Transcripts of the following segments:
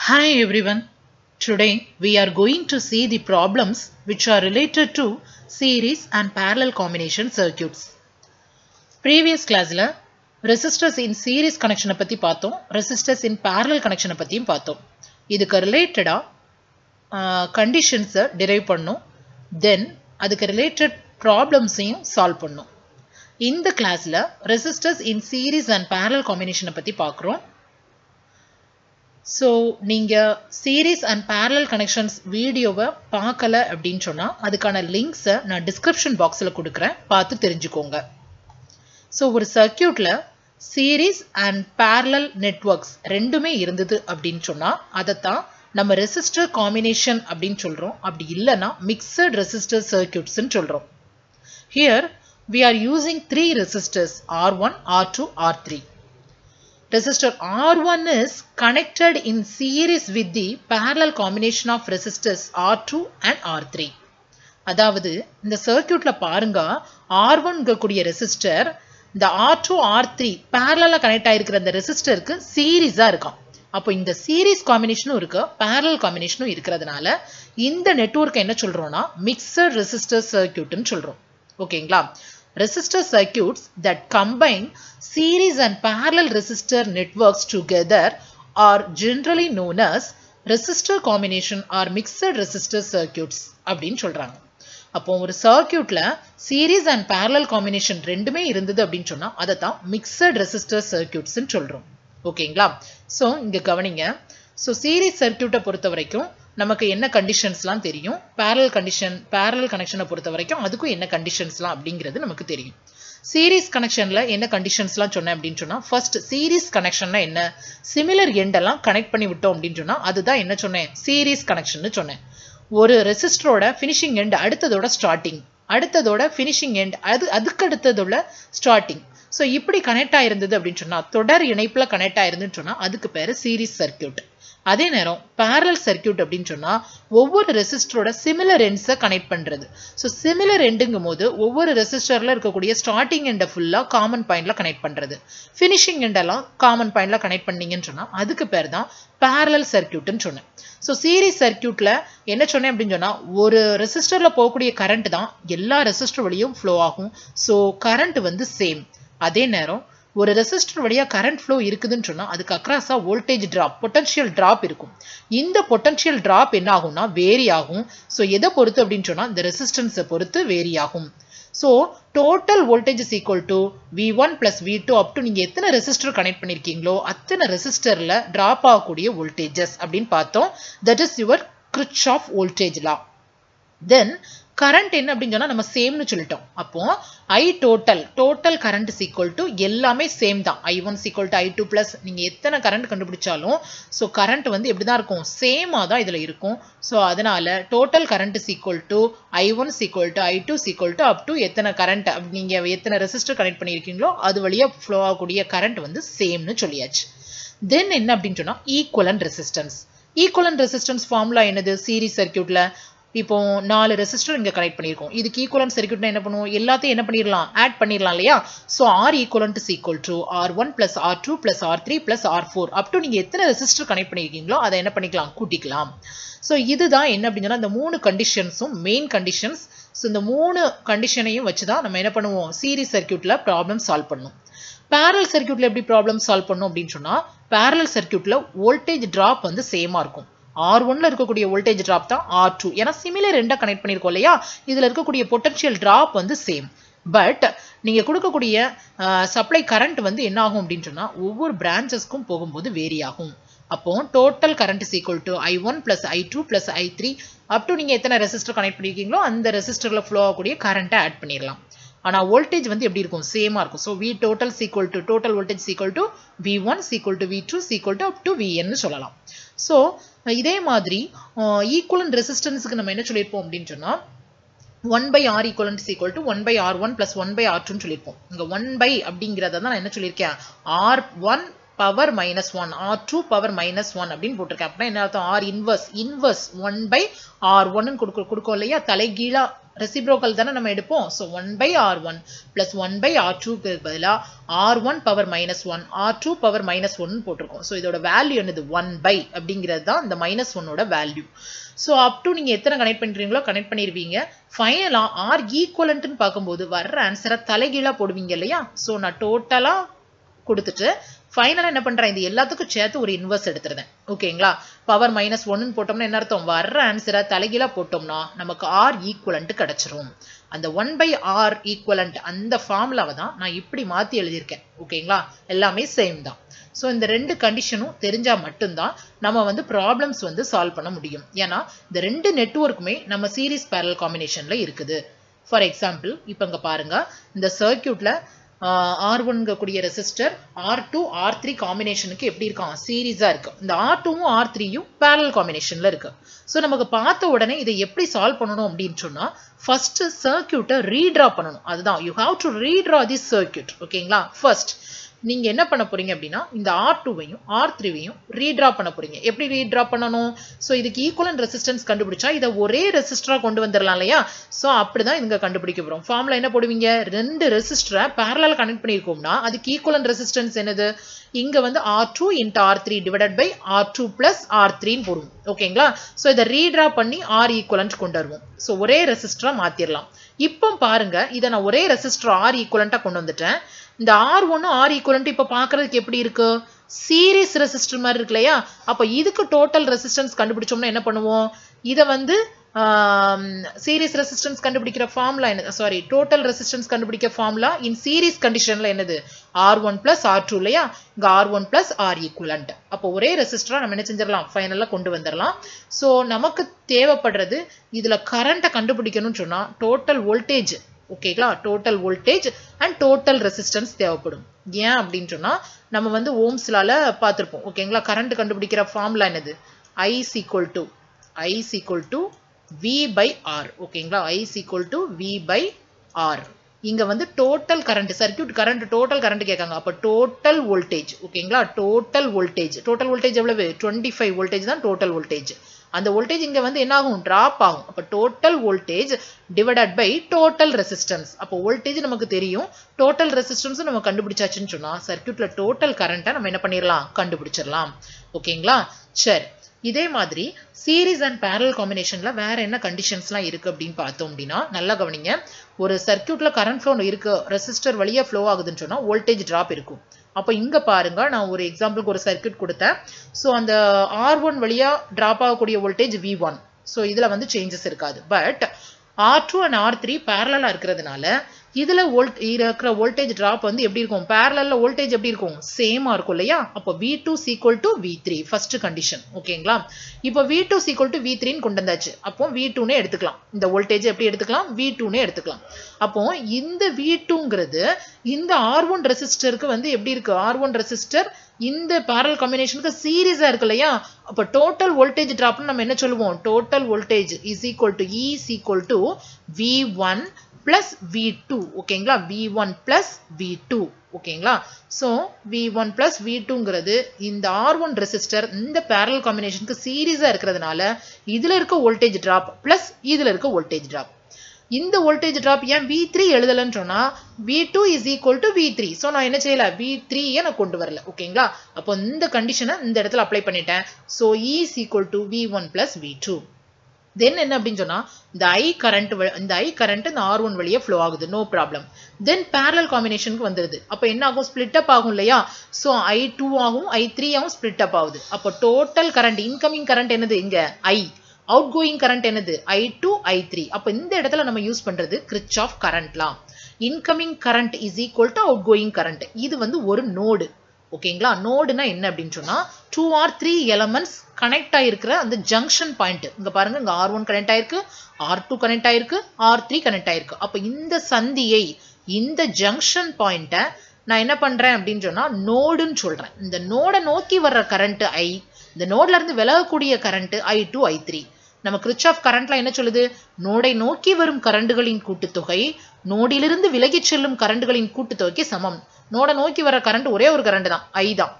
Hi everyone. Today we are going to see the problems which are related to series and parallel combination circuits. Previous class la resistors in series connection பத்தி பார்த்தோம், resistors in parallel connection பத்தியும் பார்த்தோம். இதுக்கு related conditions derive பண்ணோம், then அதுக்கு related problems solve பண்ணோம். இந்த classல resistors in series and parallel combination பத்தி பார்க்கிறோம். So, நீங்க series and parallel connections வீடியோவை பார்க்கல அப்படின்னு சொன்னா அதுக்கான லிங்க்ஸ் நான் டிஸ்கிரிப்ஷன் பாக்ஸ்ல கொடுக்கிறேன், பார்த்து தெரிஞ்சுக்கோங்க. So, ஒரு சர்க்யூட்ல series and parallel networks ரெண்டுமே இருந்தது அப்படின்னு சொன்னா அதைத்தான் நம்ம resistor combination அப்படின்னு சொல்றோம். அப்படி இல்லைன்னா mixed resistor circuits ன்னு சொல்றோம். Here we are using three resistors R1, R2, R3. Resistor R1 is connected in series with the parallel combination of resistors R2 and R3. அதாவது இந்த சர்க்யூட்ல பாருங்க, R1 கூடிய ரெசிஸ்டர் இந்த R2 R3 parallel கனெக்ட் ஆயிருக்கிற அந்த ரெசிஸ்டருக்கு சீரிஸா இருக்கும். அப்போ இந்த சீரிஸ் காம்பினேஷனும் இருக்கு, parallel காம்பினேஷனும் இருக்கிறதுனால இந்த நெட்வொர்க் என்ன சொல்றோம்னா மிக்சட் ரெசிஸ்டர் சர்க்யூட்னு சொல்றோம். ஓகேங்களா? Resistor circuits that combine series and parallel resistor networks together are generally known as resistor combination or mixed resistor circuits அப்படின்னு சொல்றாங்க. அப்போ ஒரு சர்க்யூட்ல series and parallel combination ரெண்டுமே இருந்தது அப்படின்னு சொன்னா அதைத்தான் mixed resistor circuits ன்னு சொல்றோம். ஓகேங்களா? சோ இங்க கவனிங்க. சோ series circuit பொறுத்த வரைக்கும் நமக்கு என்ன கண்டிஷன்ஸ்லாம் தெரியும், parallel கனெக்ஷனை பொறுத்த வரைக்கும் அதுக்கும் என்ன கண்டிஷன்ஸ்லாம் அப்படிங்கிறது நமக்கு தெரியும். சீரிஸ் கனெக்ஷன்ல என்ன கண்டிஷன்ஸ்லாம் சொன்னேன் அப்படின்னு சொன்னா, ஃபர்ஸ்ட் சீரிஸ் கனெக்ஷன்னா என்ன, சிமிலர் எண்ட் எல்லாம் கனெக்ட் பண்ணி விட்டோம் அப்படின்னு சொன்னா அதுதான் என்ன சொன்னேன், சீரிஸ் கனெக்ஷன் சொன்னேன். ஒரு ரெசிஸ்டரோட ஃபினிஷிங் எண்ட் அடுத்ததோட ஸ்டார்டிங், அடுத்ததோட ஃபினிஷிங் எண்ட் அதுக்கு அடுத்ததோட ஸ்டார்டிங். ஸோ இப்படி கனெக்ட் ஆயிருந்தது அப்படின்னு சொன்னா, தொடர் இணைப்புல கனெக்ட் ஆயிருந்துன்னு சொன்னா அதுக்கு பேரு சீரிஸ் சர்க்யூட். அதே நேரம் parallel circuit அப்படின்னு சொன்னா ஒவ்வொரு ரெசிஸ்டரோட சிமிலர் எண்ட்ஸை கனெக்ட் பண்றது. ஸோ சிமிலர் எண்டுங்கும் போது ஒவ்வொரு ரெசிஸ்டர்ல இருக்கக்கூடிய ஸ்டார்டிங் எண்டை ஃபுல்லா காமன் பாயிண்ட்ல கனெக்ட் பண்றது, ஃபினிஷிங் எண்டெல்லாம் காமன் பாயிண்ட்ல கனெக்ட் பண்ணீங்கன்னு சொன்னா அதுக்கு பேர் தான் parallel circuitன்னு சொன்னேன். ஸோ சீரிஸ் சர்க்யூட்ல என்ன சொன்னேன் அப்படின்னு சொன்னா, ஒரு ரெசிஸ்டர்ல போகக்கூடிய கரண்ட் தான் எல்லா ரெசிஸ்டர் வழியும் ஃப்ளோ ஆகும். ஸோ கரண்ட் வந்து சேம். அதே நேரம் ஒரு ரெசிஸ்டர் வழியா கரண்ட் ஃப்ளோ இருக்குதுன்னு சொன்னா அதுக்கு அக்ராஸா வோல்டேஜ் டிராப், பொட்டன்ஷியல் டிராப் இருக்கும். இந்த பொட்டன்ஷியல் டிராப் என்ன ஆகும்னா வேரி ஆகும். ஸோ எதை பொறுத்து அப்படின்னு சொன்னா இந்த ரெசிஸ்டன்ஸை பொறுத்து வேரி ஆகும். So total voltage is equal to V1 plus V2 up to நீங்க எத்தனை ரெசிஸ்டர் கனெக்ட் பண்ணிருக்கீங்களோ அத்தனை ரெசிஸ்டர்ல டிராப் ஆகக்கூடிய வோல்டேஜஸ் அப்படின்னு பார்த்தோம். That is your Kirchhoff voltage law. Then current என்ன அப்படின்னு சொன்னா நம்ம சேம்னு சொல்லிட்டோம். அப்போ I total current is equal to எல்லாமே சேம் தான். I1 equal to I2 plus நீங்க எத்தனை கரண்ட் கண்டுபிடிச்சாலும் ஸோ கரண்ட் வந்து எப்படிதான் இருக்கும், சேமா தான் இதுல இருக்கும். ஸோ அதனால total current is equal to I1 equal to I2 equal to up to எத்தனை கரண்ட் நீங்க எத்தனை ரெசிஸ்டர் கனெக்ட் பண்ணிருக்கீங்களோ அது வழியா ஃப்ளோ ஆகக்கூடிய கரண்ட் வந்து சேம்னு சொல்லியாச்சு. தென் என்ன அப்படின்னு சொன்னா equivalent resistance. Equivalent resistance formula என்னது, சீரிஸ் சர்க்யூட்ல இப்போ 4 ரெசிஸ்டர் இங்க கனெக்ட் பண்ணிருக்கோம். இதுக்கு ஈக்குவலன்ட் சர்க்யூட்னா என்ன பண்ணுவோம், எல்லாத்தையும் என்ன பண்ணிரலாம், ஆட் பண்ணிரலாம் இல்லையா? So R equivalent is equal to R1 plus R2 plus R3 plus R4 up to நீங்க எத்தனை ரெசிஸ்டர் கனெக்ட் பண்ணிருக்கீங்களோ அதை என்ன பண்ணிக்கலாம், கூட்டிக்கலாம். சோ இதுதான் என்ன அப்படின்னா இந்த மூணு கண்டிஷன்ஸும் மெயின் கண்டிஷன்ஸ். சோ இந்த மூணு கண்டிஷனையும் வச்சுதான் நம்ம என்ன பண்ணுவோம், சீரிஸ் சர்க்யூட்ல ப்ராப்ளம் சால்வ் பண்ணுவோம். parallel சர்க்யூட்ல எப்படி ப்ராப்ளம் சால்வ் பண்ணும் அப்படின்னு சொன்னா, parallel சர்க்யூட்ல வோல்டேஜ் டிராப் வந்து சேமா இருக்கும். R1ல இருக்கக்கூடிய வோல்டேஜ் டிராப் தான் R2. ஏன்னா சிமிலர் ரெண்டா கனெக்ட் பண்ணிருக்கோம் இல்லையா, இதுல இருக்கக்கூடிய பொட்டன்ஷியல் டிராப் வந்து சேம். பட் நீங்க கொடுக்கக்கூடிய சப்ளை கரண்ட் வந்து என்ன ஆகும் அப்படின்னு சொன்னா ஒவ்வொரு பிரான்ச்சஸ்க்கும் போகும்போது வேரி ஆகும். அப்போ total current is equal to I1 plus I2 plus I3 up to நீங்க எத்தனை ரெசிஸ்டர் கனெக்ட் பண்ணிருக்கீங்களோ அந்த ரெசிஸ்டர்ல ஃப்ளோ ஆகக்கூடிய கரண்ட்டை ஆட் பண்ணிடலாம். ஆனா வோல்டேஜ் வந்து எப்படி இருக்கும், சேமா இருக்கும். So V total equal to total voltage equal to V1 equal to V2 equal to up to Vn சொல்லலாம். ஸோ இதே மாதிரி ஈக்குவலன்ட் ரெசிஸ்டன்ஸுக்கு நம்ம என்ன சொல்லியிருப்போம் அப்படின்னு சொன்னா 1/R equivalent is equal to 1/R1 plus 1/R2 சொல்லியிருப்போம். இங்க 1 அப்படிங்கிறத தான் நான் என்ன சொல்லியிருக்கேன், R1 power minus 1 R2 power minus 1 அப்படின்னு போட்டிருக்கேன். அப்படின்னா என்ன அர்த்தம், R inverse 1/R1 கொடுக்கோம் இல்லையா, தலைகீழா ரெசிப்ரோக்கல் தானே நம்ம எடுப்போம். ஸோ 1/R1 + 1/R2க்கு பதிலாக R1 பவர் -1 R2 பவர் -1 போட்டிருக்கோம். ஸோ இதோட வேல்யூ என்னது 1/, அப்படிங்கிறது தான் இந்த -1ஓட வேல்யூ. ஸோ அப் டு நீங்கள் எத்தனை கனெக்ட் பண்ணுறீங்களோ கனெக்ட் பண்ணிடுவீங்க. ஃபைனலாக R ஈக்குவலன்ட்னு பார்க்கும்போது வர்ற ஆன்சரை தலைகீழாக போடுவீங்க இல்லையா. ஸோ நான் டோட்டலாக கொடுத்துட்டு ஃபைனலாக என்ன பண்ணுறேன், இது எல்லாத்துக்கும் சேர்த்து ஒரு இன்வர்ஸ் எடுத்துருந்தேன். ஓகேங்களா. பவர் -1 போட்டோம்னா என்ன அர்த்தம், வர்ற ஆன்சரை தலைகீழாக போட்டோம்னா நமக்கு R ஈக்குவலன்ட் கிடச்சிரும். அந்த 1/R ஈக்குவலன்ட் அந்த ஃபார்முலாவை தான் நான் இப்படி மாற்றி எழுதியிருக்கேன். ஓகேங்களா. எல்லாமே சேம் தான். ஸோ இந்த ரெண்டு கண்டிஷனும் தெரிஞ்சால் மட்டும்தான் நம்ம வந்து ப்ராப்ளம்ஸ் வந்து சால்வ் பண்ண முடியும். ஏன்னா இந்த ரெண்டு நெட்வொர்க்குமே நம்ம சீரீஸ் பேரலல் காம்பினேஷனில் இருக்குது. ஃபார் எக்ஸாம்பிள் இப்போ இங்கே பாருங்க, இந்த சர்க்கியூட்டில் R1 கூடிய ரெசிஸ்டர் R2 R3 காம்பினேஷனுக்கு எப்படி இருக்கான், சீரீஸா இருக்கு. இந்த R2வும் R3யும் பேரலல் காம்பினேஷன்ல இருக்கு. ஸோ நமக்கு பார்த்த உடனே இதை எப்படி சால்வ் பண்ணணும் அப்படின்னு சொன்னா ஃபர்ஸ்ட் சர்க்கியூட்டை ரீட்ரா பண்ணணும். அதுதான் you have to ரீட்ரா this circuit. ஓகேங்களா. ஃபர்ஸ்ட் நீங்க என்ன பண்ண போறீங்க அப்படின்னா இந்த R2வையும் R3வையும் ரீட்ரா பண்ண போறீங்க. எப்படி ரீட்ரா பண்ணணும், ஸோ இதுக்கு ஈக்குவலன்ட் ரெசிஸ்டன்ஸ் கண்டுபிடிச்சா இதை ஒரே ரெசிஸ்டரா கொண்டு வந்துடலாம் இல்லையா. ஸோ அப்படிதான் இங்க கண்டுபிடிக்க போறோம். ஃபார்முலா என்ன போடுவீங்க, ரெண்டு ரெசிஸ்டரை பேரலல் கனெக்ட் பண்ணியிருக்கோம்னா அதுக்கு ஈக்குவலன்ட் ரெசிஸ்டன்ஸ் என்னது, இங்க வந்து R2 × R3 divided by R2 + R3 போடுவோம். ஓகேங்களா. ஸோ இதை ரீட்ரா பண்ணி R ஈக்குவலன்ட் கொண்டு வருவோம். ஸோ ஒரே ரெசிஸ்டரா மாத்திரலாம். இப்போ பாருங்க, இதை நான் ஒரே ரெசிஸ்டர் R ஈக்குவலண்டா கொண்டு வந்துட்டேன். இந்த R1 R ஈக்குவலன்ட் இப்ப பாக்குறதுக்கு எப்படி இருக்கு, சீரிஸ் ரெசிஸ்டர் மாதிரி இருக்கு இல்லையா. அப்ப இதுக்கு டோட்டல் ரெசிஸ்டன்ஸ் கண்டுபிடிச்சோம்னா என்ன பண்ணுவோம், இதை வந்து சீரிஸ் ரெசிஸ்டன்ஸ் கண்டுபிடிக்கிற ஃபார்முலா என்ன, சாரி டோட்டல் ரெசிஸ்டன்ஸ் கண்டுபிடிக்கிற ஃபார்முலா இன் சீரிஸ் கண்டிஷன்ல என்னது, R1 + R2 இல்லையா. இங்க R1 + R ஈக்குவலன்ட். அப்போ ஒரே ரெசிஸ்டரா நம்ம என்ன செஞ்சிடலாம், ஃபைனலா கொண்டு வந்துடலாம். ஸோ நமக்கு தேவைப்படுறது இதுல கரண்ட்டை கண்டுபிடிக்கணும்னு சொன்னா டோட்டல் வோல்டேஜ். ஓகேங்களா. Total voltage and total resistance தேவைப்படும். ஏன் அப்படின்னு சொன்னா நம்ம வந்து ஓம்ஸ்லால பார்த்திருப்போம். ஓகேங்களா. கரண்ட் கண்டுபிடிக்கிற ஃபார்முலா என்னது, I = V/R. ஓகேங்களா. I = V/R. இங்க வந்து total current, circuit current, total current கேட்காங்க. அப்ப டோட்டல் வோல்டேஜ். ஓகேங்களா. டோட்டல் வோல்டேஜ் எவ்வளவு, 25 வோல்டேஜ் தான் டோட்டல் வோல்டேஜ். அந்த வோல்டேஜ் இங்க வந்து என்ன ஆகும், டிராப் ஆகும். அப்ப total voltage divided by total resistance. அப்போ வோல்டேஜ் நமக்கு தெரியும், டோட்டல் ரெசிஸ்டன்ஸ் நம்ம கண்டுபிடிச்சாச்சுன்னு சொன்னா சர்க்யூட்ல டோட்டல் கரண்ட்டை நம்ம என்ன பண்ணிடலாம், கண்டுபிடிச்சிடலாம். ஓகேங்களா. சரி, இதே மாதிரி சீரிஸ் அண்ட் பேரலல் காம்பினேஷன்ல வேற என்ன கண்டிஷன்ஸ்லாம் இருக்கு அப்படின்னு பார்த்தோம் அப்படின்னா நல்லா கவனிங்க. ஒரு சர்க்யூட்ல கரண்ட் ஃப்ளோ இருக்கு, ரெசிஸ்டர் வழியா ஃப்ளோ ஆகுதுன்னு சொன்னா வோல்டேஜ் டிராப் இருக்கும். அப்போ இங்க பாருங்க, நான் ஒரு எக்ஸாம்பிளுக்கு ஒரு சர்க்யூட் கொடுத்தேன். ஸோ அந்த R1 வழியா டிராப் ஆகக்கூடிய வோல்டேஜ் V1. ஸோ இதுல வந்து சேஞ்சஸ் இருக்காது. பட் R2 and R3 பேரலா இருக்கிறதுனால இதுல இருக்கிற வோல்டேஜ் டிராப் வந்து எப்படி இருக்கும், பேரலல்ல வோல்டேஜ் எப்படி இருக்கும், சேமா இருக்கும் இல்லையா. அப்போ V2 = V3 ஃபர்ஸ்ட் கண்டிஷன். ஓகேங்களா. இப்போ V2 = V3 கொண்டு வந்தாச்சு. அப்போ V2னே எடுத்துக்கலாம். இந்த வோல்டேஜ் எப்படி எடுத்துக்கலாம், V2னே எடுத்துக்கலாம். அப்போ இந்த V2ங்கிறது இந்த R1 ரெசிஸ்டருக்கு வந்து எப்படி இருக்கு, R1 ரெசிஸ்டர் இந்த பேரலல் காம்பினேஷனுக்கு சீரிஸா இருக்கு இல்லையா. அப்ப டோட்டல் வோல்டேஜ் டிராப்னு நம்ம என்ன சொல்லுவோம், டோட்டல் வோல்டேஜ் = V1 + V2. ஓகேங்களா. V1 + V2. ஓகேங்களா. சோ V1 + V2ங்கிறது இந்த R1 ரெசிஸ்டர் இந்த பேரலல் காம்பினேஷனுக்கு சீரிஸா இருக்கிறதுனால இதுல இருக்க வோல்டேஜ் டிராப் பிளஸ் இதுல இருக்க வோல்டேஜ் டிராப். இந்த வோல்டேஜ் டிராப் ஏன் V3 எழுதலன்னு சொன்னா V2 = V3. சோ நான் என்ன செய்யல, V3 நான் கொண்டு வரல. ஓகேங்களா. அப்போ இந்த கண்டிஷனை இந்த இடத்துல அப்ளை பண்ணிட்டேன். So E = V1 + V2. தென் என்ன அப்படின்னு சொன்னா இந்த I கரண்ட் இந்த R1 வழியா ஃப்ளோ ஆகுது, நோ ப்ராப்ளம். தென் பேரலல் காம்பினேஷனுக்கு வந்துருது. அப்போ என்ன ஆகும், ஸ்பிளிட் அப் ஆகும் இல்லையா. சோ I2 ஆகும் I3 ஆகும் ஸ்பிளிட் அப் ஆகுது. அப்போ டோட்டல் கரண்ட், இன்கமிங் கரண்ட் என்னது இங்க I, அவுட் கோயிங் கரண்ட் என்னது I2 I3. அப்ப இந்த இடத்துல நம்ம யூஸ் பண்றது Kirchhoff current law. Incoming current = out going current. இது வந்து ஒரு நோடு. ஓகேங்களா. நோடுனா என்ன அப்படின்னு சொன்னா 2 or 3 எலிமெண்ட்ஸ் கனெக்ட் ஆயிருக்கிற அந்த ஜங்ஷன் பாயிண்ட். இங்க பாருங்க, இங்க R1 கனெக்ட் ஆயிருக்கு, R2 கனெக்ட் ஆயிருக்கு, R3 கனெக்ட் ஆயிருக்கு. அப்ப இந்த சந்தியை, இந்த ஜங்ஷன் பாயிண்ட நான் என்ன பண்றேன் அப்படின்னு சொன்னா நோடுன்னு சொல்றேன். இந்த நோட நோக்கி வர்ற கரண்ட் I, இந்த நோட்ல இருந்து விலகக்கூடிய கரண்ட் I2 I3. நம்ம கிர்ச்சாஃப் கரண்ட்ல என்ன சொல்லுது, நோடை நோக்கி வரும் கரண்டுகளின் கூட்டுத்தொகை நோடிலிருந்து விலகி செல்லும் கரண்டுகளின் கூட்டுத்தொகைக்கு சமம். நோட நோக்கி வர கரண்ட் ஒரே ஒரு கரண்ட் தான், I தான்.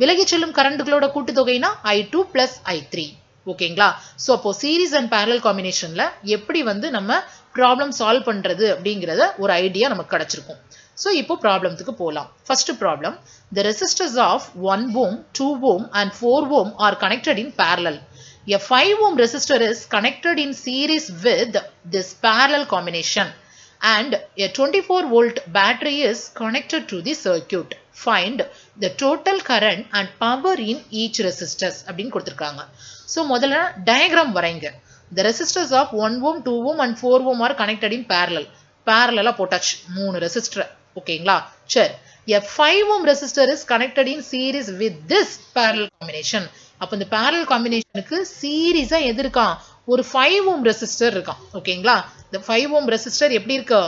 விலகி செல்லும் கரண்டுகளோட கூட்டுத்தொகைனா I2 + I3. ஓகேங்களா. சோ அப்போ சீரிஸ் அண்ட் பேரலல் காம்பினேஷன்ல எப்படி வந்து நம்ம ப்ராப்ளம் சால்வ் பண்றது அப்படிங்கறத ஒரு ஐடியா நமக்கு கிடைச்சிருக்கும். So இப்போ ப்ராப்ளம்க்கு போலாம். First problem, the resistors of 1 ohm, 2 ohm and 4 ohm are connected in parallel. A 5 ohm resistor is connected in series with this parallel combination and a 24 volt battery is connected to the circuit. Find the total current and power in each resistors அப்படினு கொடுத்திருக்காங்க. So முதல்ல diagram வரைங்க. The resistors of 1 ohm, 2 ohm and 4 ohm are connected in parallel. Parallel போட்டாச்சு 3 resistor. ஓகேங்களா? சரி. A 5 ohm resistor is connected in series with this parallel combination. அப்ப இந்த parallel combinationக்கு சீரிஸா எது இருக்கான்? ஒரு 5 ohm resistor இருக்கான். ஓகேங்களா? இந்த 5 ohm resistor எப்படி இருக்கு?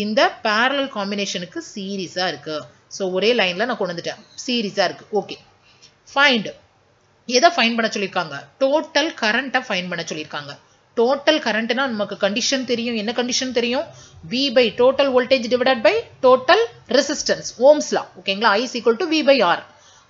இந்த parallel combinationக்கு சீரிஸா இருக்கு. சோ ஒரே லைன்ல நான் கொண்டு வந்துட்டேன். சீரிஸா இருக்கு. ஓகே. Find. எதை ஃபைண்ட் பண்ண சொல்லிருக்காங்க? டோட்டல் கரண்ட்டை ஃபைண்ட் பண்ண சொல்லிருக்காங்க. total current na நமக்கு condition தெரியும். என்ன condition தெரியும்? V by total voltage divided by total resistance. Ohm's law. ஓகேங்களா? I is equal to V by R.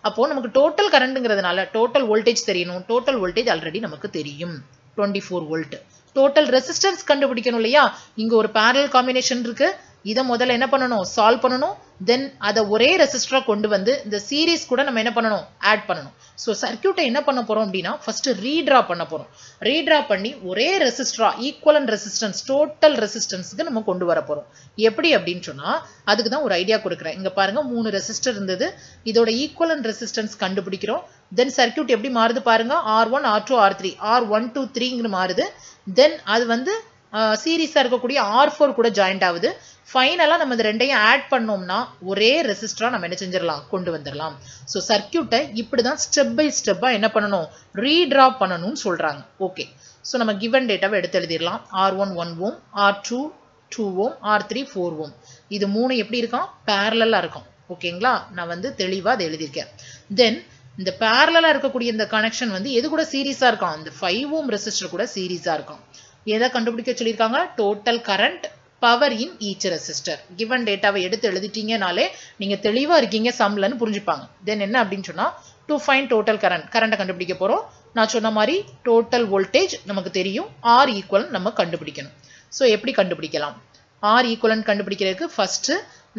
அப்போ நமக்கு total currentங்கிறதுனால total voltage தெரியணும். total voltage already நமக்கு தெரியும். 24 volt. Total resistance கண்டுபிடிக்கணும் இல்லையா? இங்க ஒரு parallel combination இருக்கு. இத முதல்ல என்ன பண்ணணும்? சால்வ் பண்ணணும். then அத ஒரே ரெசிஸ்டரா கொண்டு வந்து இந்த சீரிஸ் கூட நம்ம என்ன பண்ணணும்? ஆட் பண்ணணும். சோ சர்க்யூட்டை என்ன பண்ண போறோம் அப்படினா ஃபர்ஸ்ட் ரீட்ரா பண்ண போறோம். ரீட்ரா பண்ணி ஒரே ரெசிஸ்டரா ஈக்குவலன்ட் ரெசிஸ்டன்ஸ் டோட்டல் ரெசிஸ்டன்ஸ்க்கு நம்ம கொண்டு வர போறோம். எப்படி அப்படினு சொன்னா அதுக்கு தான் ஒரு ஐடியா கொடுக்கிறேன். இங்க பாருங்க 3 ரெசிஸ்டர் இருந்தது. இதோட ஈக்குவலன்ட் ரெசிஸ்டன்ஸ் கண்டுபிடிக்கிறோம். then சர்க்யூட் எப்படி மாறுது பாருங்க. R1 R2 R3 R1 2 3 ங்கன்னு மாறுது. then அது வந்து சீரிஸா இருக்கக்கூடிய R4 கூட ஜாயிண்ட் ஆகுது. ஃபைனலா நம்ம இந்த ரெண்டையும் ஆட் பண்ணோம்னா ஒரே ரெசிஸ்டரா நம்ம என்ன செஞ்சிரலாம்? கொண்டு வந்துரலாம். சோ சர்க்யூட்டை இப்படி தான் ஸ்டெப் பை ஸ்டெப்பா என்ன பண்ணனும்? ரீட்ரா பண்ணனும்னு சொல்றாங்க. ஓகே. சோ நம்ம given டேட்டாவை எடுத்து எழுதிரலாம். R1 1 ohm, R2 2 ohm, R3 4 ohm. இது மூணு எப்படி இருக்கும்? parallel-ஆ இருக்கும். ஓகேங்களா? நான் வந்து தெளிவா அதை எழுதிருக்கேன். then இந்த parallel-ஆ இருக்கக்கூடிய இந்த கனெக்ஷன் வந்து எது கூட சீரிஸா இருக்கும்? இந்த 5 ohm ரெசிஸ்டர் கூட சீரிஸா இருக்கும். எதை கண்டுபிடிக்க சொல்லிருக்காங்க? Total current power in each resistor. given டேட்டாவை எடுத்து எழுதிட்டீங்கனாலே நீங்க தெளிவா இருக்கீங்க சம்லன்னு புரிஞ்சுப்பாங்க. then என்ன அப்படினு சொன்னா to find total current கரண்ட கண்டுபிடிக்க போறோம். நான் சொன்ன மாதிரி total voltage நமக்கு தெரியும். R equivalent நம்ம கண்டுபிடிக்கணும். சோ எப்படி கண்டுபிடிக்கலாம்? R equivalent கண்டுபிடிக்கிறதுக்கு ஃபர்ஸ்ட்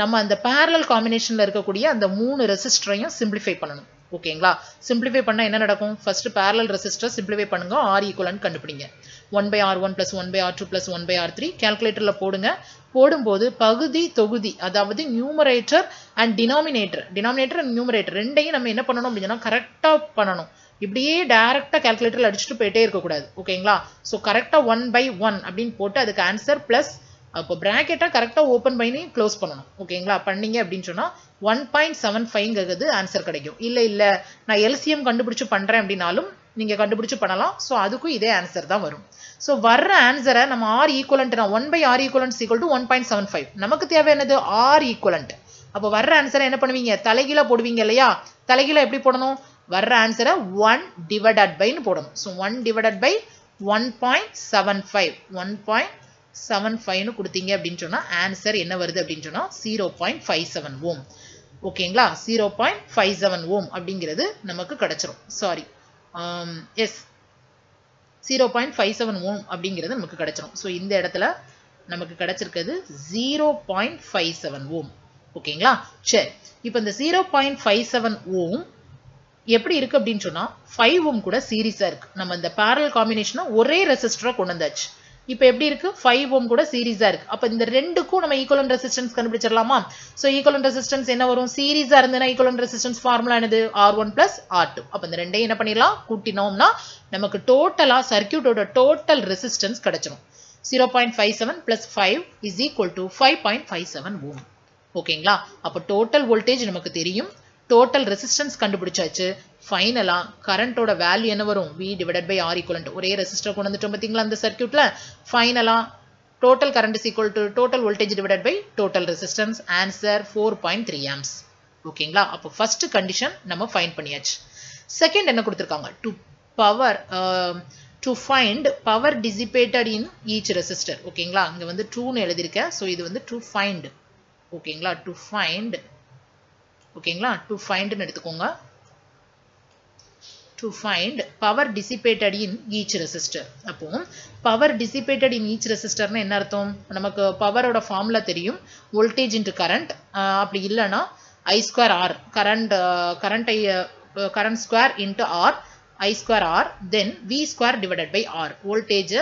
நம்ம அந்த parallel combinationல இருக்கக்கூடிய அந்த மூணு ரெசிஸ்டரையும் சிம்பிளிஃபை பண்ணணும். ஓகேங்களா? சிம்பிளிஃபை பண்ணா என்ன நடக்கும்? ஃபர்ஸ்ட் parallel resistor சிம்பிளிஃபை பண்ணுங்க. R equivalent கண்டுபிடிங்க. 1 by R1 plus 1 by R2 plus 1 by R3 calculatorல போடுங்க. போடும்போது பகுதி தொகுதி அதாவது numerator and denominator and numerator ரெண்டையும் நம்ம என்ன பண்ணணும் அப்படினா கரெக்ட்டா பண்ணணும். இப்படியே டைரக்ட்டா calculatorல அடிச்சிட்டு போயிட்டே இருக்க கூடாது. ஓகேங்களா? சோ கரெக்ட்டா 1 by 1 அப்படினு போட்டு அதுக்கு ஆன்சர் பிளஸ் அப்போ பிராக்கெட்டை கரெக்ட்டா ஓபன் பண்ணி க்ளோஸ் பண்ணணும். ஓகேங்களா? பண்ணீங்க அப்படினு சொன்னா 1.75ங்கிறது ஆன்சர் கிடைக்கும். இல்ல நான் LCM கண்டுபிடிச்சு பண்றேன் அப்படினாலும் நீங்க கண்டுபிடிச்சு பண்ணலாம். சோ அதுக்கும் இதே ஆன்சர் தான் வரும். சோ வர்ற ஆன்சரை நம்ம R equivalent 1 by R equivalent is equal to 1.75. நமக்கு தேவை என்னது? R equivalent. அப்போ வர்ற ஆன்சரை என்ன பண்ணுவீங்க? தலைகீழா போடுவீங்க இல்லையா? தலைகீழா எப்படி போடணும்? வர்ற ஆன்சரை 1 divided by ன்னு போடணும். சோ 1 divided by 1.75 1.75 ன்னு கொடுத்தீங்க அப்படின்னு சொன்னா ஆன்சர் என்ன வருது அப்படின்னு சொன்னா 0.57 ohm. ஓகேங்களா? 0.57 ohm அப்படிங்கிறது நமக்கு கிடைச்சிரும். சாரி எஸ் 0.57 ohm அப்படிங்கிறது நமக்கு கிடைச்சிரும். சோ இந்த இடத்துல நமக்கு கிடைச்சிருக்கிறது 0.57 ohm. ஓகேங்களா? சரி. இப்போ இந்த 0.57 ohm எப்படி இருக்கு அப்படின்னு சொன்னா 5 ohm கூட சீரிஸா இருக்கு. நம்ம இந்த parallel combination ஒரே ரெசிஸ்டரா கொண்டு வந்தாச்சு. இப்போ எப்படி இருக்கு? 5 ohm கூட சீரிஸா இருக்கு. அப்ப இந்த ரெண்டுக்கும் நம்ம ஈக்குவலன்ட் ரெசிஸ்டன்ஸ் கண்டுபிடிச்சிரலாமா? சோ ஈக்குவலன்ட் ரெசிஸ்டன்ஸ் என்ன வரும்? சீரிஸா இருந்தனா ஈக்குவலன்ட் ரெசிஸ்டன்ஸ் ஃபார்முலா என்னது? R1 R2. அப்ப இந்த ரெண்டையும் என்ன பண்ணிரலாம்? கூட்டினோம்னா நமக்கு டோட்டலா சர்க்யூட்டோட டோட்டல் ரெசிஸ்டன்ஸ் கிடைச்சிரும். 0.57 plus 5 is equal to 5.57 ohm. ஓகேங்களா? அப்ப டோட்டல் வோல்டேஜ் நமக்கு தெரியும். டோட்டல் ரெசிஸ்டன்ஸ் கண்டுபிடிச்சாச்சு. ஃபைனலா கரண்டோட வேல்யூ என்ன வரும்? V divided by R equivalent. ஒரே ரெசிஸ்டர் கொண்டு வந்துட்டோம் பாத்தீங்களா அந்த சர்க்யூட்ல. ஃபைனலா total current is equal to total voltage divided by total resistance. Answer 4.3 amps. ஓகேங்களா? அப்போ ஃபர்ஸ்ட் கண்டிஷன் நம்ம ஃபைண்ட் பண்ணியாச்சு. செகண்ட் என்ன கொடுத்திருக்காங்க? to find power dissipated in each resistor. ஓகேங்களா? இங்க வந்து 2 ன்னு எழுதிருக்கேன். சோ இது வந்து to find. ஓகேங்களா? to find. ஓகேங்களா? to find ன்னு எடுத்துக்கோங்க. to find power dissipated in each resistor. அப்போ power dissipated in each resistor னா என்ன அர்த்தம்? நமக்கு பவரோட ஃபார்முலா தெரியும், voltage into current. அப்படி இல்லனா I square R, current square into R, I square R, then V square divided by R, voltage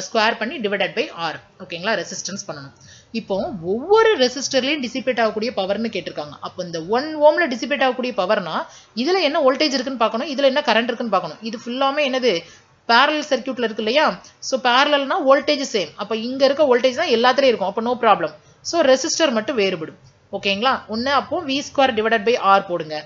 square பண்ணி divided by R. ஓகேங்களா, ரெசிஸ்டன்ஸ் பண்ணணும். இப்போ ஒவ்வொரு ரெசிஸ்டர்லயும் டிசிபேட் ஆகக்கூடிய பவர்னு கேட்டிருக்காங்க. அப்போ இந்த 1 ஓம்ல டிசிபேட் ஆகக்கூடிய பவர்னா இதுல என்ன வோல்டேஜ் இருக்குன்னு பார்க்கணும், இதுல என்ன கரண்ட் இருக்குன்னு பார்க்கணும். இது ஃபுல்லாமே என்னது, parallel சர்க்யூட்ல இருக்கு இல்லையா? ஸோ parallelனா வோல்டேஜ் சேம். அப்போ இங்க இருக்க வோல்டேஜ் தான் எல்லாத்துலயும் இருக்கும். அப்போ நோ ப்ராப்ளம். ஸோ ரெசிஸ்டர் மட்டும் வேறுபடும். ஓகேங்களா, ஒன்று அப்போ V square divided by R போடுங்க.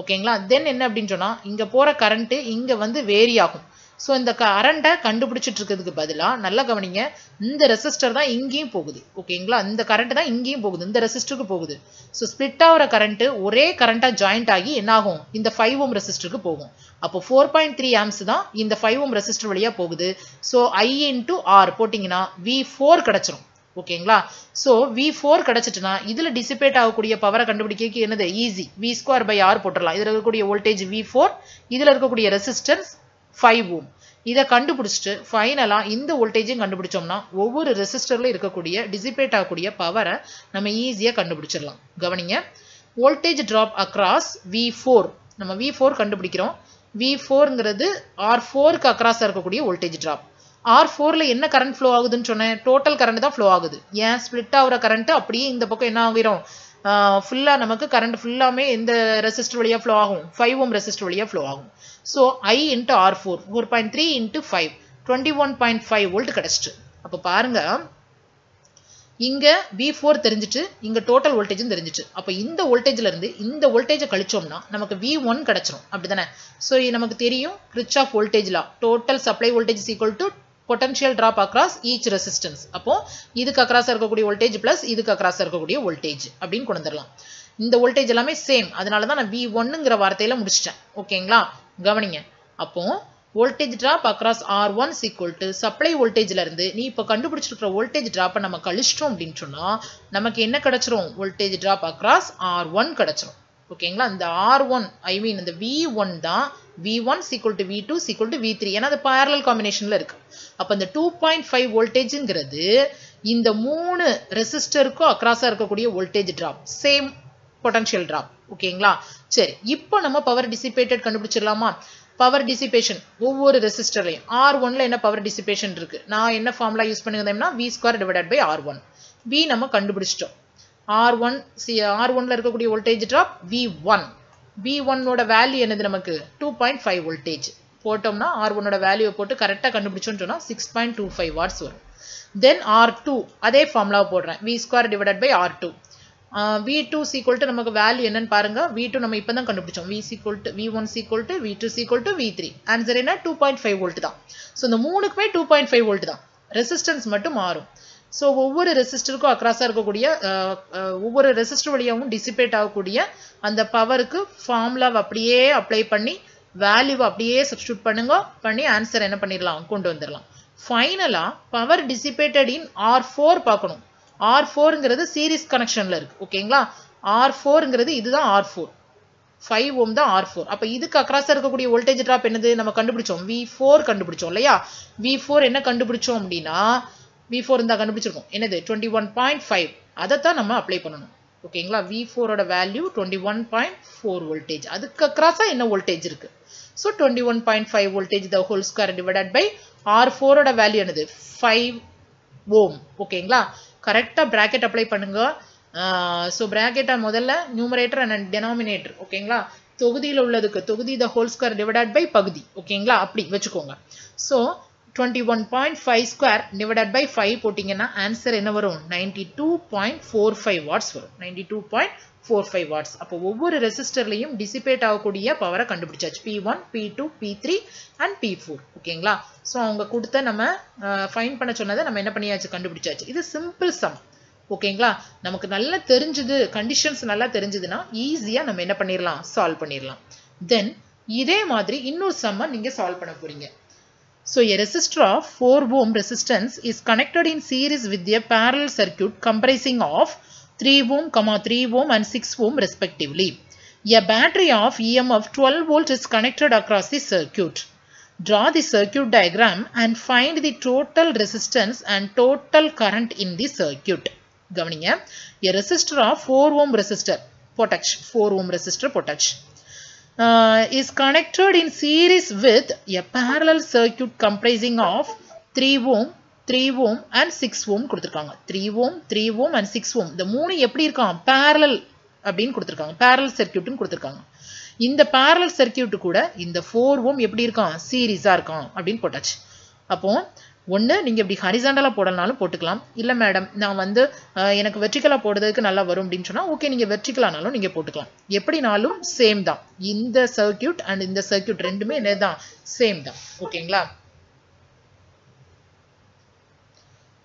ஓகேங்களா, தென் என்ன அப்படின்னு சொன்னா இங்க போற கரண்ட் இங்க வந்து வேரி ஆகும். ஸோ இந்த கரண்ட்டை கண்டுபிடிச்சிட்டு இருக்கிறதுக்கு பதிலாக நல்லா கவனிங்க, இந்த ரெசிஸ்டர் தான் இங்கேயும் போகுது. ஓகேங்களா, இந்த கரண்ட் தான் இங்கேயும் போகுது, இந்த ரெசிஸ்டருக்கு போகுது. ஸோ ஸ்பிளிட் ஆகிற கரண்ட் ஒரே கரண்ட்டாக ஜாயிண்ட் ஆகி என்ன ஆகும், இந்த 5 ஓம் ரெசிஸ்டருக்கு போகும். அப்போ 4.3 ஆம்ஸ் தான் இந்த 5 ஓம் ரெசிஸ்டர் வழியாக போகுது. ஸோ I into R போட்டிங்கன்னா V4 கிடச்சிரும். ஓகேங்களா, ஸோ V4 கிடச்சிட்டுனா இதில் டிசிபேட் ஆகக்கூடிய பவரை கண்டுபிடிக்க என்னது easy, V square by R போட்டுடலாம். இதில் இருக்கக்கூடிய வோல்டேஜ் V4, இதில் இருக்கக்கூடிய ரெசிஸ்டன்ஸ் 5 ஓம். இதை கண்டுபிடிச்சிட்டு ஃபைனலா இந்த வோல்டேஜையும் கண்டுபிடிச்சோம்னா ஒவ்வொரு ரெசிஸ்டர்ல இருக்கக்கூடிய டிசிபேட் ஆகக்கூடிய பவரை நம்ம ஈஸியா கண்டுபிடிச்சிடலாம். கவனிங்க, வோல்டேஜ் டிராப் அக்ராஸ் V4, நம்ம V4 கண்டுபிடிக்கிறோம். V4ங்கிறது R4க்கு அக்ராஸா இருக்கக்கூடிய வோல்டேஜ் டிராப். R4ல என்ன கரண்ட் ஃப்ளோ ஆகுதுன்னு சொன்னேன், டோட்டல் கரண்ட் தான் ஃப்ளோ ஆகுது. ஏன் ஸ்பிளிட் ஆகிற கரண்ட் அப்படியே இந்த பக்கம் என்ன ஆகிரும், ஃபுல்லா நமக்கு கரண்ட் ஃபுல்லாமே எந்த ரெசிஸ்டர் வழியா ஃப்ளோ ஆகும், 5 ஓம் ரெசிஸ்டர் வழியா ஃப்ளோ ஆகும். So I into R4 4.3 into 5 21.5 volt கிடைச்சிட்டு. அப்போ பாருங்க, இங்க V4 தெரிஞ்சிட்டு, இங்க டோட்டல் வோல்டேஜும் தெரிஞ்சிட்டு. அப்போ இந்த வோல்டேஜ்ல இருந்து இந்த வோல்டேஜை கழிச்சோம்னா நமக்கு V1 கிடைச்சிரும். அப்படிதானே? ஸோ நமக்கு தெரியும் Kirchhoff voltage law, total supply voltage is equal to potential drop across each resistance. அப்போ இதுக்கு அக்ராஸ் இருக்கக்கூடிய வோல்டேஜ் பிளஸ் இதுக்கு அக்ராஸ் இருக்கக்கூடிய வோல்டேஜ் அப்படின்னு கொண்டு வந்துடலாம். இந்த வோல்டேஜ் எல்லாமே சேம், அதனால தான் நான் V1ங்கிற வார்த்தையில முடிச்சிட்டேன். ஓகேங்களா, கவனிங்க. அப்போ voltage drop across R1 is equal to supply வோல்டேஜ்ல இருந்து நீ இப்போ கண்டுபிடிச்சிருக்கிற வோல்டேஜ் டிராப்பை நம்ம கழிச்சிட்டோம் அப்படின்னு சொன்னா நமக்கு என்ன கிடைச்சிரும், வோல்டேஜ் டிராப் அக்ராஸ் R1 கிடைச்சிரும். ஓகேங்களா, இந்த R1 ஐ மீன் இந்த V1 தான் V1 is equal to V2 is equal to V3, ஏன்னா அது parallel காம்பினேஷன்ல இருக்கு. அப்ப இந்த 2.5 வோல்டேஜ்ங்கிறது இந்த 3 ரெசிஸ்டருக்கும் அக்ராஸா இருக்கக்கூடிய voltage drop, same potential drop. ஓகேங்களா, சரி, இப்போ நம்ம பவர் டிசிபேட்டட் கண்டுபிடிச்சிடலாமா? பவர் டிசிபேஷன் ஒவ்வொரு ரெசிஸ்டர்லையும் R1ல என்ன பவர் டிசிபேஷன் இருக்கு, நான் என்ன ஃபார்முலா யூஸ் பண்ணிருந்தேன்னா V square divided by R1. V நம்ம கண்டுபிடிச்சிட்டோம். R1ல இருக்கக்கூடிய வோல்டேஜ் டிராப் V1. V1 ஓட வேல்யூ என்னது, நமக்கு 2.5 வோல்டேஜ் போட்டோம்னா R1 ஓட வேல்யூவை போட்டு கரெக்டா கண்டுபிடிச்சோம்னு சொன்னா 6.25 வாட்ஸ் வரும். தென் R2 அதே ஃபார்முலாவை போடுறேன், V square divided by R2. V2 is equal to நமக்கு வேல்யூ என்னன்னு பாருங்க. V2 நம்ம இப்பதான் கண்டுபிடிச்சோம். V1 is equal to V2 is equal to V3. Answer என்ன, 2.5 வோல்ட் தான். ஸோ இந்த மூணுக்குமே 2.5 வோல்ட் தான், ரெசிஸ்டன்ஸ் மட்டும் மாறும். ஸோ ஒவ்வொரு ரெசிஸ்டருக்கும் அக்ராஸா இருக்கக்கூடிய ஒவ்வொரு ரெசிஸ்டர் வழியாகவும் டிசிபேட் ஆகக்கூடிய அந்த பவருக்கு ஃபார்முலாவை அப்படியே அப்ளை பண்ணி வேல்யூவை அப்படியே சப்ஸ்டியூட் பண்ணி ஆன்சர் என்ன பண்ணிடலாம், கொண்டு வந்துடலாம். ஃபைனலா பவர் டிசிபேட்டட் இன் R4 பார்க்கணும். R4ங்கிறது சீரிஸ் கனெக்ஷன்ல இருக்கு. ஓகேங்களா, R4ங்கிறது இதுதான் R4, 5 ஓம் தான் R4. அப்ப இதுக்கு அக்ராஸா இருக்கக்கூடிய வோல்டேஜ் டிராப் என்னது, நம்ம கண்டுபிடிச்சோம், V4 கண்டுபிடிச்சோம் இல்லையா? V4 என்ன கண்டுபிடிச்சோம் அப்படின்னா V4 இருந்தா கண்டுபிடிச்சிருக்கோம், என்னது 21.5. அதைத்தான் நம்ம அப்ளை பண்ணணும். ஓகேங்களா, V4 ஓட வேல்யூ 21.4 வோல்டேஜ், அதுக்கு அக்ராஸா என்ன வோல்டேஜ் இருக்கு. So 21.5 voltage the whole square divided by R4 ஓட வேல்யூ என்னது 5 ஓம். ஓகேங்களா, கரெக்டா பிராக்கெட் அப்ளை பண்ணுங்க. ஸோ பிராக்கெட்டை முதல்ல நியூமரேட்டர் அண்ட் டெனாமினேட்டர். ஓகேங்களா, தொகுதியில் உள்ளதுக்கு தொகுதி the whole square divided by பகுதி. ஓகேங்களா, அப்படி வச்சுக்கோங்க. ஸோ 21.5 ஸ்கொயர் டிவைடட் பை 5 போட்டிங்கன்னா ஆன்சர் என்ன வரும், 92.45 வாட்ஸ் வரும். 92.45 வாட்ஸ். அப்போ ஒவ்வொரு ரெசிஸ்டர்லையும் டிசிபேட் ஆகக்கூடிய பவரை கண்டுபிடிச்சாச்சு, P1, P2, P3 and P4. ஓகேங்களா, ஸோ அவங்க கொடுத்த நம்ம ஃபைண்ட் பண்ண சொன்னதை நம்ம என்ன பண்ணியாச்சு, கண்டுபிடிச்சாச்சு. இது சிம்பிள் சம். ஓகேங்களா, நமக்கு நல்லா தெரிஞ்சது, கண்டிஷன்ஸ் நல்லா தெரிஞ்சதுன்னா ஈஸியா நம்ம என்ன பண்ணிடலாம், சால்வ் பண்ணிடலாம். தென் இதே மாதிரி இன்னொரு சம்மை நீங்க சால்வ் பண்ண போறீங்க. So a resistor of 4 ohm resistance is connected in series with a parallel circuit comprising of 3 ohm, 3 ohm and 6 ohm respectively. A battery of EMF 12 volts is connected across the circuit. Draw the circuit diagram and find the total resistance and total current in the circuit. கவனிங்க, a resistor of 4 ohm resistor potash 4 ohm resistor potash is connected in series with a parallel circuit comprising of 3 ohm 3 ohm and 6 ohm கொடுத்திருக்காங்க. 3 ohm 3 ohm and 6 ohm இந்த மூணு எப்படி இருக்காம், parallel அப்படின்னு கொடுத்திருக்காங்க, parallel circuit ன்னு கொடுத்திருக்காங்க. இந்த parallel circuit கூட இந்த 4 ohm எப்படி இருக்காம், சீரிஸா இருக்காம் அப்படின்னு போட்டாச்சு. அப்போ ஒன்று நீங்கள் இப்படி ஹரிசாண்டலாக போடனாலும் போட்டுக்கலாம், இல்லை மேடம் நான் வந்து எனக்கு வெர்டிக்கலாக போடுறதுக்கு நல்லா வரும் அப்படின்னு சொன்னால் ஓகே, நீங்கள் வெர்டிக்கலானாலும் நீங்கள் போட்டுக்கலாம். எப்படினாலும் சேம் தான், இந்த சர்க்கியூட் அண்ட் இந்த சர்க்கியூட் ரெண்டுமே என்ன தான், சேம் தான். ஓகேங்களா,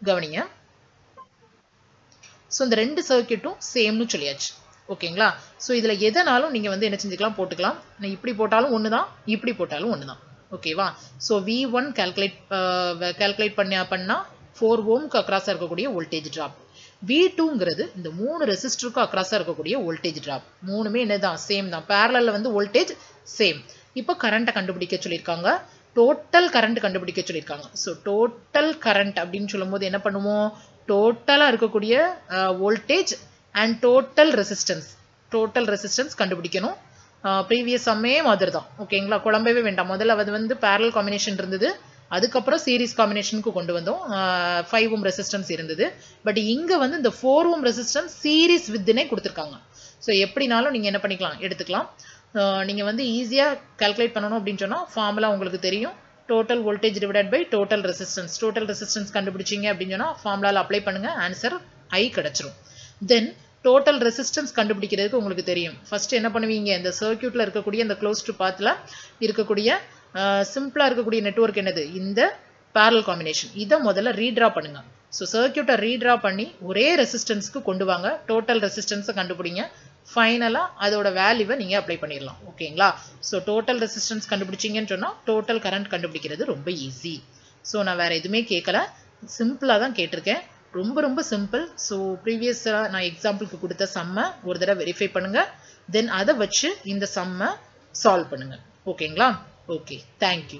கவனிங்க. ஸோ இந்த ரெண்டு சர்க்கியூட்டும் சேம்னு சொல்லியாச்சு. ஓகேங்களா, ஸோ இதில் எதனாலும் நீங்கள் வந்து என்ன செஞ்சுக்கலாம், போட்டுக்கலாம். இப்படி போட்டாலும் ஒன்று தான், இப்படி போட்டாலும் ஒன்று தான். ஓகேவா, ஸோ V1 கால்குலேட் பண்ணால் 4 ஓம்க்கு அக்ராஸாக இருக்கக்கூடிய வோல்டேஜ் ட்ராப், V2ங்கிறது இந்த 3 ரெசிஸ்டருக்கு அக்ராஸாக இருக்கக்கூடிய வோல்டேஜ் ட்ராப். மூணுமே என்னதான், சேம் தான். பேரலல்ல வந்து வோல்டேஜ் சேம். இப்போ கரண்ட்டை கண்டுபிடிக்க சொல்லியிருக்காங்க, டோட்டல் கரண்ட் கண்டுபிடிக்க சொல்லியிருக்காங்க. ஸோ டோட்டல் கரண்ட் அப்படின்னு சொல்லும் போது என்ன பண்ணுவோம், டோட்டலாக இருக்கக்கூடிய வோல்டேஜ் அண்ட் டோட்டல் ரெசிஸ்டன்ஸ் கண்டுபிடிக்கணும். ப்ரீவியஸ் சம்மே மாதிரி தான். ஓகேங்களா, குழம்பவே வேண்டாம். முதல்ல அது வந்து பேரலல் காம்பினேஷன் இருந்தது, அதுக்கப்புறம் சீரிஸ் காம்பினேஷனுக்கு கொண்டு வந்தோம். 5 ohm ரெசிஸ்டன்ஸ் இருந்தது. பட் இங்கே வந்து இந்த 4 ohm ரெசிஸ்டன்ஸ் சீரிஸ் வித்னே கொடுத்துருக்காங்க. ஸோ எப்படினாலும் நீங்கள் என்ன பண்ணிக்கலாம், எடுத்துக்கலாம். நீங்கள் வந்து ஈஸியாக கால்குலேட் பண்ணணும் அப்படின்னு சொன்னால் ஃபார்முலா உங்களுக்கு தெரியும், total voltage divided by total resistance கண்டுபிடிச்சிங்க அப்படின்னு சொன்னால் ஃபார்முலாவில் அப்ளை பண்ணுங்கள், ஆன்சர் I கிடச்சிரும். தென் டோட்டல் ரெசிஸ்டன்ஸ் கண்டுபிடிக்கிறதுக்கு உங்களுக்கு தெரியும். ஃபர்ஸ்ட் என்ன பண்ணுவீங்க, இந்த சர்க்கியூட்ல இருக்கக்கூடிய இந்த க்ளோஸ்டு பாத்ல இருக்கக்கூடிய சிம்பிளா இருக்கக்கூடிய நெட்வொர்க் என்னது, இந்த parallel காம்பினேஷன். இதை முதல்ல ரீட்ரா பண்ணுங்க. ஸோ சர்க்கியூட்டை ரீட்ரா பண்ணி ஒரே ரெசிஸ்டன்ஸ்க்கு கொண்டு வாங்க, டோட்டல் ரெசிஸ்டன்ஸை கண்டுபிடிங்க. ஃபைனலாக அதோட வேல்யூவை நீங்கள் அப்ளை பண்ணிடலாம். ஓகேங்களா, ஸோ டோட்டல் ரெசிஸ்டன்ஸ் கண்டுபிடிச்சிங்கன்னு சொன்னால் டோட்டல் கரண்ட் கண்டுபிடிக்கிறது ரொம்ப ஈஸி. ஸோ நான் வேற எதுவுமே கேட்கல, சிம்பிளாக தான் கேட்டிருக்கேன், ரொம்ப சிம்பிள். ஸோ ப்ரீவியஸாக நான் எக்ஸாம்பிளுக்கு கொடுத்த சம்மை ஒரு தடவை வெரிஃபை பண்ணுங்க, தென் அதை வச்சு இந்த சம்மை சால்வ் பண்ணுங்க. ஓகேங்களா, ஓகே, தேங்க்யூ.